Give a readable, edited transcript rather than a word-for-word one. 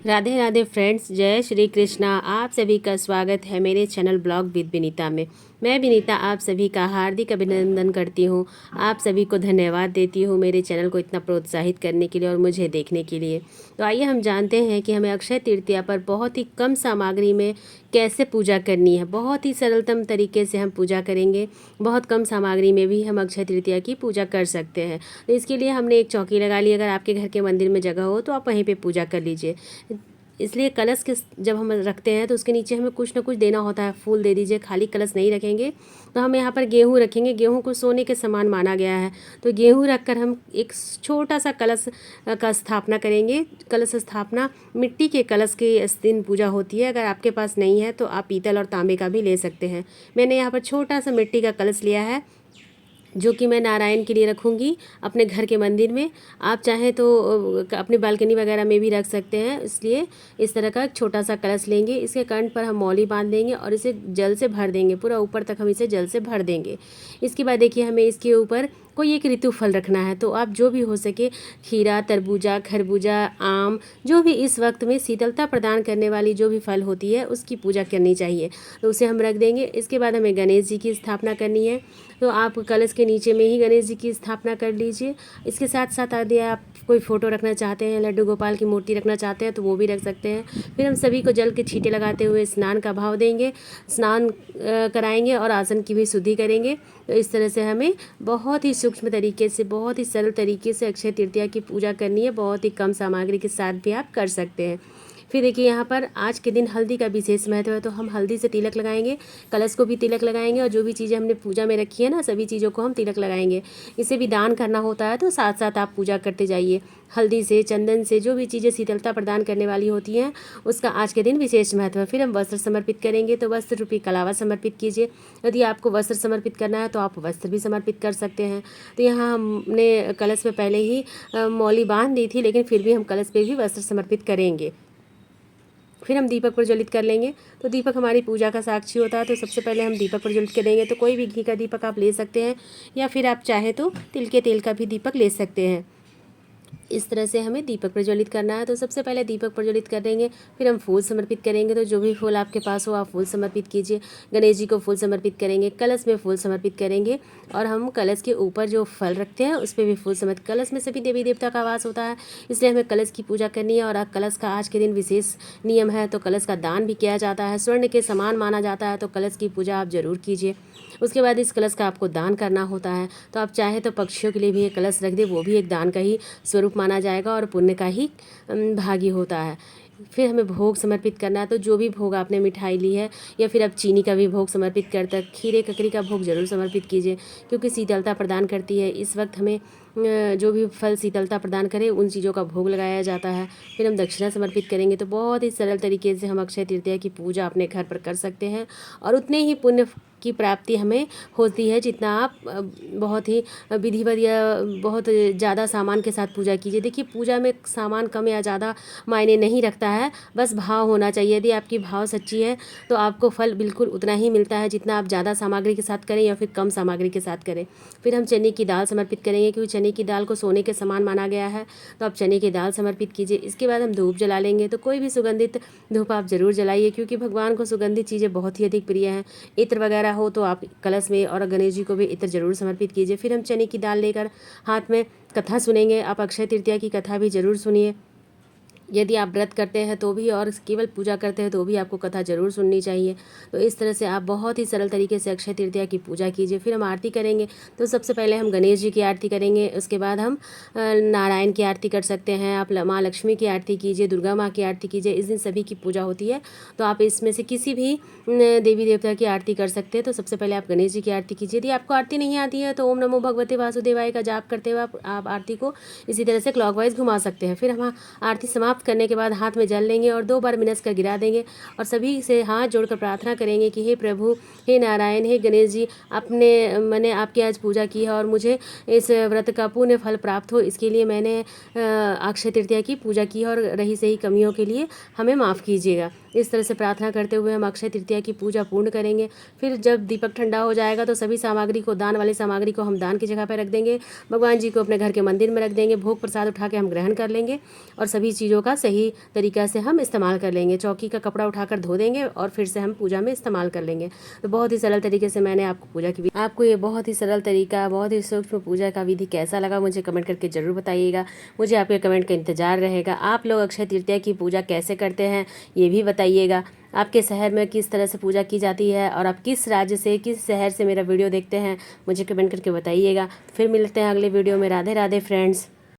Radhe Radhe friends, जय श्री कृष्णा। आप सभी का स्वागत है मेरे चैनल ब्लॉग विद विनीता में। मैं विनीता आप सभी का हार्दिक अभिनंदन करती हूँ। आप सभी को धन्यवाद देती हूँ मेरे चैनल को इतना प्रोत्साहित करने के लिए और मुझे देखने के लिए। तो आइए हम जानते हैं कि हमें अक्षय तृतीया पर बहुत ही कम सामग्री में कैसे पूजा करनी है। बहुत ही सरलतम तरीके से हम पूजा करेंगे। बहुत कम सामग्री में भी हम अक्षय तृतीया की पूजा कर सकते हैं। तो इसके लिए हमने एक चौकी लगा ली। अगर आपके घर के मंदिर में जगह हो तो आप वहीं पे पूजा कर लीजिए। इसलिए कलश के जब हम रखते हैं तो उसके नीचे हमें कुछ ना कुछ देना होता है। फूल दे दीजिए, खाली कलश नहीं रखेंगे। तो हम यहाँ पर गेहूँ रखेंगे। गेहूँ को सोने के समान माना गया है, तो गेहूँ रखकर हम एक छोटा सा कलश का स्थापना करेंगे। कलश स्थापना मिट्टी के कलश की इस दिन पूजा होती है। अगर आपके पास नहीं है तो आप पीतल और तांबे का भी ले सकते हैं। मैंने यहाँ पर छोटा सा मिट्टी का कलश लिया है, जो कि मैं नारायण के लिए रखूँगी अपने घर के मंदिर में। आप चाहें तो अपनी बालकनी वगैरह में भी रख सकते हैं। इसलिए इस तरह का एक छोटा सा कलश लेंगे। इसके कंठ पर हम मौली बांध देंगे और इसे जल से भर देंगे। पूरा ऊपर तक हम इसे जल से भर देंगे। इसके बाद देखिए, हमें इसके ऊपर कोई एक ऋतु फल रखना है। तो आप जो भी हो सके, खीरा, तरबूजा, खरबूजा, आम, जो भी इस वक्त में शीतलता प्रदान करने वाली जो भी फल होती है उसकी पूजा करनी चाहिए, तो उसे हम रख देंगे। इसके बाद हमें गणेश जी की स्थापना करनी है। तो आप कलश के नीचे में ही गणेश जी की स्थापना कर लीजिए। इसके साथ साथ यदि आप कोई फ़ोटो रखना चाहते हैं, लड्डू गोपाल की मूर्ति रखना चाहते हैं तो वो भी रख सकते हैं। फिर हम सभी को जल के छींटे लगाते हुए स्नान का भाव देंगे, स्नान कराएंगे और आसन की भी शुद्धि करेंगे। तो इस तरह से हमें बहुत ही सूक्ष्म तरीके से, बहुत ही सरल तरीके से अक्षय तृतीया की पूजा करनी है। बहुत ही कम सामग्री के साथ भी आप कर सकते हैं। फिर देखिए, यहाँ पर आज के दिन हल्दी का विशेष महत्व है, तो हम हल्दी से तिलक लगाएंगे, कलश को भी तिलक लगाएंगे और जो भी चीज़ें हमने पूजा में रखी है ना, सभी चीज़ों को हम तिलक लगाएंगे। इसे भी दान करना होता है, तो साथ साथ आप पूजा करते जाइए। हल्दी से, चंदन से, जो भी चीज़ें शीतलता प्रदान करने वाली होती हैं उसका आज के दिन विशेष महत्व है। फिर हम वस्त्र समर्पित करेंगे, तो वस्त्र रूपी कलावा समर्पित कीजिए। यदि आपको वस्त्र समर्पित करना है तो आप वस्त्र भी समर्पित कर सकते हैं। तो यहाँ हमने कलश में पहले ही मौली बांध दी थी, लेकिन फिर भी हम कलश पे भी वस्त्र समर्पित करेंगे। फिर हम दीपक प्रज्वलित कर लेंगे। तो दीपक हमारी पूजा का साक्षी होता है, तो सबसे पहले हम दीपक प्रज्वलित करेंगे। तो कोई भी घी का दीपक आप ले सकते हैं, या फिर आप चाहे तो तिल के तेल का भी दीपक ले सकते हैं। इस तरह से हमें दीपक प्रज्वलित करना है। तो सबसे पहले दीपक प्रज्वलित कर देंगे, फिर हम फूल समर्पित करेंगे। तो जो भी फूल आपके पास हो आप फूल समर्पित कीजिए। गणेश जी को फूल समर्पित करेंगे, कलश में फूल समर्पित करेंगे, और हम कलश के ऊपर जो फल रखते हैं उस पर भी फूल समर्पित। कलश में सभी देवी देवता का वास होता है, इसलिए हमें कलश की पूजा करनी है। और कलश का आज के दिन विशेष नियम है, तो कलश का दान भी किया जाता है। स्वर्ण के समान माना जाता है, तो कलश की पूजा आप जरूर कीजिए। उसके बाद इस कलश का आपको दान करना होता है। तो आप चाहे तो पक्षियों के लिए भी एक कलश रख दे, वो भी एक दान का ही स्वरूप माना जाएगा और पुण्य का ही भागी होता है। फिर हमें भोग समर्पित करना है। तो जो भी भोग आपने मिठाई ली है, या फिर आप चीनी का भी भोग समर्पित करते हैं, खीरे ककड़ी का भोग जरूर समर्पित कीजिए, क्योंकि शीतलता प्रदान करती है। इस वक्त हमें जो भी फल शीतलता प्रदान करे उन चीज़ों का भोग लगाया जाता है। फिर हम दक्षिणा समर्पित करेंगे। तो बहुत ही सरल तरीके से हम अक्षय तृतीया की पूजा अपने घर पर कर सकते हैं, और उतने ही पुण्य की प्राप्ति हमें होती है जितना आप बहुत ही विधिवत या बहुत ज़्यादा सामान के साथ पूजा कीजिए। देखिए, पूजा में सामान कम या ज़्यादा मायने नहीं रखता है, बस भाव होना चाहिए। यदि आपकी भाव सच्ची है तो आपको फल बिल्कुल उतना ही मिलता है जितना आप ज़्यादा सामग्री के साथ करें या फिर कम सामग्री के साथ करें। फिर हम चने की दाल समर्पित करेंगे, क्योंकि चने की दाल को सोने के समान माना गया है, तो आप चने की दाल समर्पित कीजिए। इसके बाद हम धूप जला लेंगे। तो कोई भी सुगंधित धूप आप ज़रूर जलाइए, क्योंकि भगवान को सुगंधित चीज़ें बहुत ही अधिक प्रिय हैं। इत्र वगैरह हो तो आप कलश में, और गणेश जी को भी इत्र जरूर समर्पित कीजिए। फिर हम चने की दाल लेकर हाथ में कथा सुनेंगे। आप अक्षय तृतीया की कथा भी जरूर सुनिए। यदि आप व्रत करते हैं तो भी, और केवल पूजा करते हैं तो भी आपको कथा जरूर सुननी चाहिए। तो इस तरह से आप बहुत ही सरल तरीके से अक्षय तृतीया की पूजा कीजिए। फिर हम आरती करेंगे। तो सबसे पहले हम गणेश जी की आरती करेंगे, उसके बाद हम नारायण की आरती कर सकते हैं। आप माँ लक्ष्मी की आरती कीजिए, दुर्गा माँ की आरती कीजिए। इस दिन सभी की पूजा होती है, तो आप इसमें से किसी भी देवी देवता की आरती कर सकते हैं। तो सबसे पहले आप गणेश जी की आरती कीजिए। यदि आपको आरती नहीं आती है तो ओम नमो भगवते वासुदेवाय का जाप करते हुए आप आरती को इसी तरह से क्लॉकवाइज घुमा सकते हैं। फिर हम आरती समाप्त करने के बाद हाथ में जल लेंगे और 2 बार मिनस कर गिरा देंगे, और सभी से हाथ जोड़कर प्रार्थना करेंगे कि हे प्रभु, हे नारायण, हे गणेश जी, मैंने आपकी आज पूजा की है और मुझे इस व्रत का पुण्य फल प्राप्त हो, इसके लिए मैंने अक्षय तृतीया की पूजा की है, और रही सही कमियों के लिए हमें माफ़ कीजिएगा। इस तरह से प्रार्थना करते हुए हम अक्षय तृतीया की पूजा पूर्ण करेंगे। फिर जब दीपक ठंडा हो जाएगा तो सभी सामग्री को, दान वाली सामग्री को हम दान की जगह पर रख देंगे। भगवान जी को अपने घर के मंदिर में रख देंगे। भोग प्रसाद उठा के हम ग्रहण कर लेंगे, और सभी चीज़ों का सही तरीक़ा से हम इस्तेमाल कर लेंगे। चौकी का कपड़ा उठाकर धो देंगे और फिर से हम पूजा में इस्तेमाल कर लेंगे। तो बहुत ही सरल तरीके से मैंने आपको पूजा की आपको ये बहुत ही सरल तरीका, बहुत ही सूक्ष्म पूजा का विधि कैसा लगा मुझे कमेंट करके ज़रूर बताइएगा। मुझे आपके कमेंट का इंतज़ार रहेगा। आप लोग अक्षय तृतीया की पूजा कैसे करते हैं ये भी बताइएगा। आपके शहर में किस तरह से पूजा की जाती है और आप किस राज्य से, किस शहर से मेरा वीडियो देखते हैं, मुझे कमेंट करके बताइएगा। फिर मिलते हैं अगले वीडियो में। राधे राधे फ्रेंड्स।